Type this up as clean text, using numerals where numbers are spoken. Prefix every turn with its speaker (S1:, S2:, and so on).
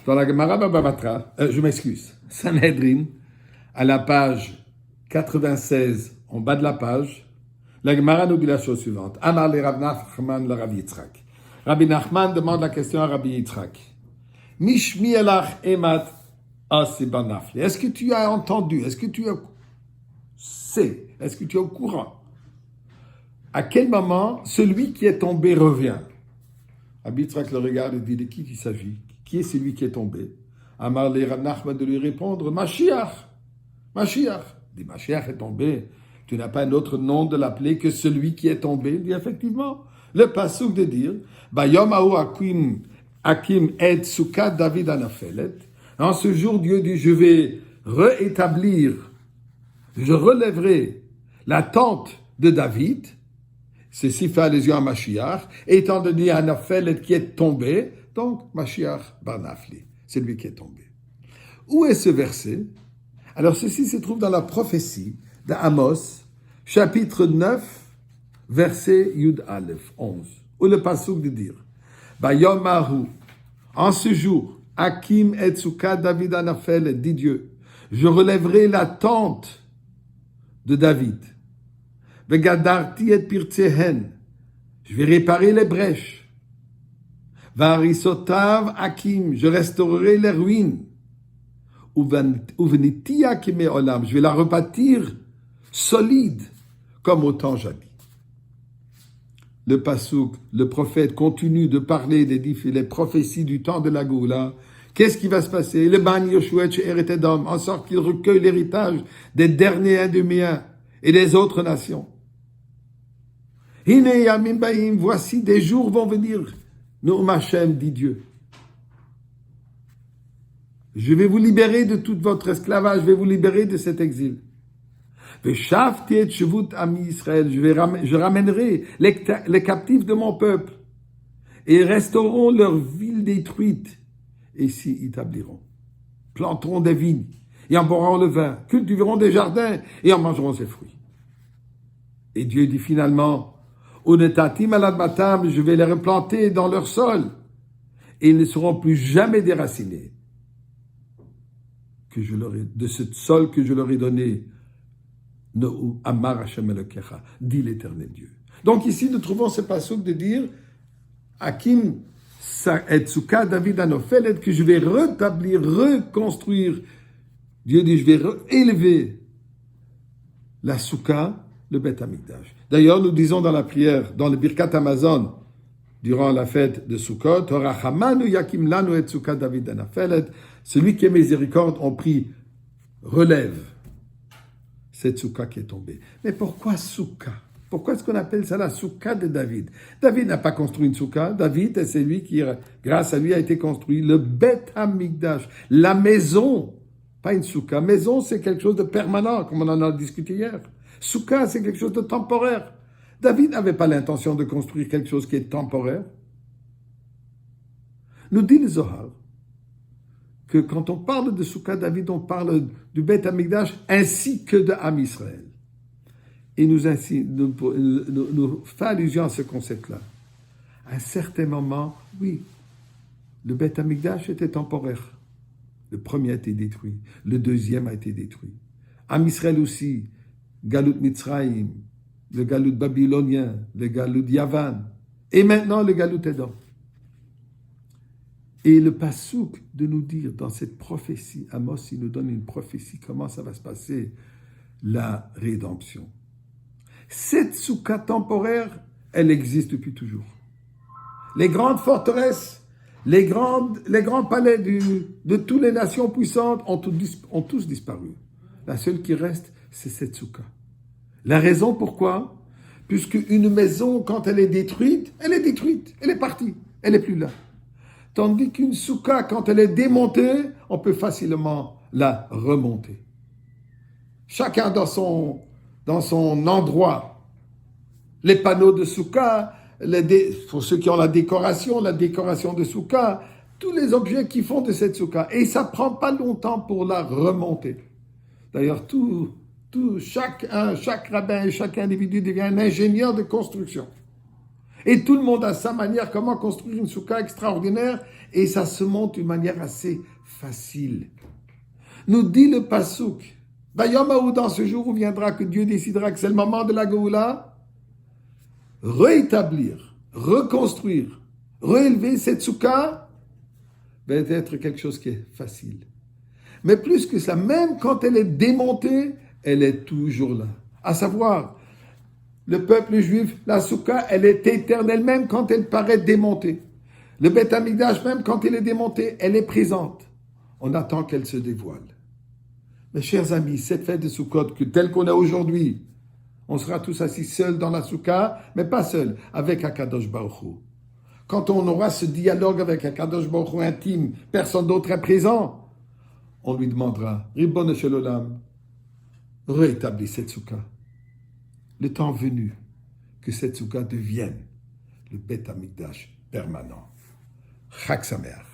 S1: Dans la Gemara Baba Batra, je m'excuse, Sanhedrin, à la page 96, en bas de la page, la Gemara nous dit la chose suivante. Amar le Rav Nachman le Rav Yitzhak. Rabbi Nachman demande la question à Rabbi Yitzhak. Mishmi elach emat asibanafli. Est-ce que tu as entendu, est-ce que tu sais, est-ce que tu es au courant? À quel moment celui qui est tombé revient? Rabbi Yitzhak le regarde et dit de qui il s'agit? Qui est celui qui est tombé? Amar le Rav Nachman de lui répondre, Mashiach. Mashiach. Il dit, Mashiach est tombé. Tu n'as pas un autre nom de l'appeler que celui qui est tombé. Il dit effectivement, le pasuk de dire, Bayom Ahu Hakim et Sukkah David Anafelet. En ce jour, Dieu dit, je vais rétablir, je relèverai la tente de David. Ceci fait allusion à Mashiach, étant donné Anafelet qui est tombé, donc Mashiach Barnafli, c'est lui qui est tombé. Où est ce verset? Alors ceci se trouve dans la prophétie d'Amos, chapitre 9, verset Yud Aleph, 11, où le pasuk de dire, Bayom Ahu, en ce jour, Hakim et Sukkah David Anafelet, dit Dieu, je relèverai la tente de David. Vegadarti et pirtsehen, je vais réparer les brèches. Varisotav Hakim, je restaurerai les ruines. Uvenitia kime olam, je vais la rebâtir solide comme au temps jadis. Le pasouk, le prophète continue de parler des prophéties du temps de la Goula. Qu'est-ce qui va se passer? Le Ban Yoshua Eret Edom, en sorte qu'il recueille l'héritage des derniers Iduméens et des autres nations. Hine yamim baim, voici des jours vont venir. Noum Hashem, dit Dieu. Je vais vous libérer de tout votre esclavage, je vais vous libérer de cet exil. Je ramènerai les captifs de mon peuple et ils restaureront leurs villes détruites et s'y établiront. Planteront des vignes et en boiront le vin, cultiveront des jardins et en mangeront ses fruits. Et Dieu dit finalement, je vais les replanter dans leur sol et ils ne seront plus jamais déracinés de ce sol que je leur ai donné. Amar Hashem Elokecha, dit l'Éternel Dieu. Donc ici, nous trouvons ce pasuk de dire Hakim et Sukkah David Anafelet, que je vais rétablir, reconstruire. Dieu dit, je vais élever la Sukkah, le Beth Amikdash. D'ailleurs, nous disons dans la prière, dans le Birkat Hamazon, durant la fête de Sukkot, Torachamanu Yakim Lanu et Sukkah David Anafelet, celui qui est miséricorde, on prie, relève cette Sukkah qui est tombée. Mais pourquoi Sukkah? Pourquoi est-ce qu'on appelle ça la Sukkah de David? David n'a pas construit une Sukkah. David, c'est lui qui, grâce à lui, a été construit le Beth Amikdash, la maison, pas une Sukkah. Maison, c'est quelque chose de permanent, comme on en a discuté hier. Sukkah, c'est quelque chose de temporaire. David n'avait pas l'intention de construire quelque chose qui est temporaire. Nous dit le Zohar que quand on parle de Sukkah David, on parle du Beth Amikdash ainsi que de Am Israël. Et nous fait allusion à ce concept-là. À un certain moment, oui, le Beth Amikdash était temporaire. Le premier a été détruit, le deuxième a été détruit. Am Israël aussi, Galut Mitzrayim, le Galut babylonien, le Galut Yavan, et maintenant le Galut Edom. Et le pasuk de nous dire dans cette prophétie, Amos, il nous donne une prophétie, comment ça va se passer, la rédemption. Cette soukha temporaire, elle existe depuis toujours. Les grandes forteresses, les grands palais de toutes les nations puissantes ont tous disparu. La seule qui reste, c'est cette soukha. La raison pourquoi? Puisque une maison, quand elle est détruite, elle est partie, elle n'est plus là. Tandis qu'une soukha, quand elle est démontée, on peut facilement la remonter. Chacun dans son endroit. Les panneaux de soukha, pour ceux qui ont la décoration de soukha, tous les objets qui font de cette soukha. Et ça ne prend pas longtemps pour la remonter. D'ailleurs, chaque rabbin, chaque individu devient un ingénieur de construction. Et tout le monde a sa manière, comment construire une soukha extraordinaire, et ça se monte d'une manière assez facile. Nous dit le Passouk, Vayom dans ce jour où viendra que Dieu décidera que c'est le moment de la Géoula, rétablir, reconstruire, réélever cette soukha, va être quelque chose qui est facile. Mais plus que ça, même quand elle est démontée, elle est toujours là. À savoir, le peuple juif, la soukha, elle est éternelle, même quand elle paraît démontée. Le Beth Amikdash, même quand elle est démontée, elle est présente. On attend qu'elle se dévoile. Mes chers amis, cette fête de Sukkot, telle qu'on a aujourd'hui, on sera tous assis seuls dans la soukha, mais pas seuls, avec Akadosh Baruch Hu. Quand on aura ce dialogue avec Akadosh Baruch Hu intime, personne d'autre est présent, on lui demandera, Ribbon Shel Olam, rétablis cette soukha. Le temps venu que cette soukha devienne le Beth Amikdash permanent. Chag Sameach.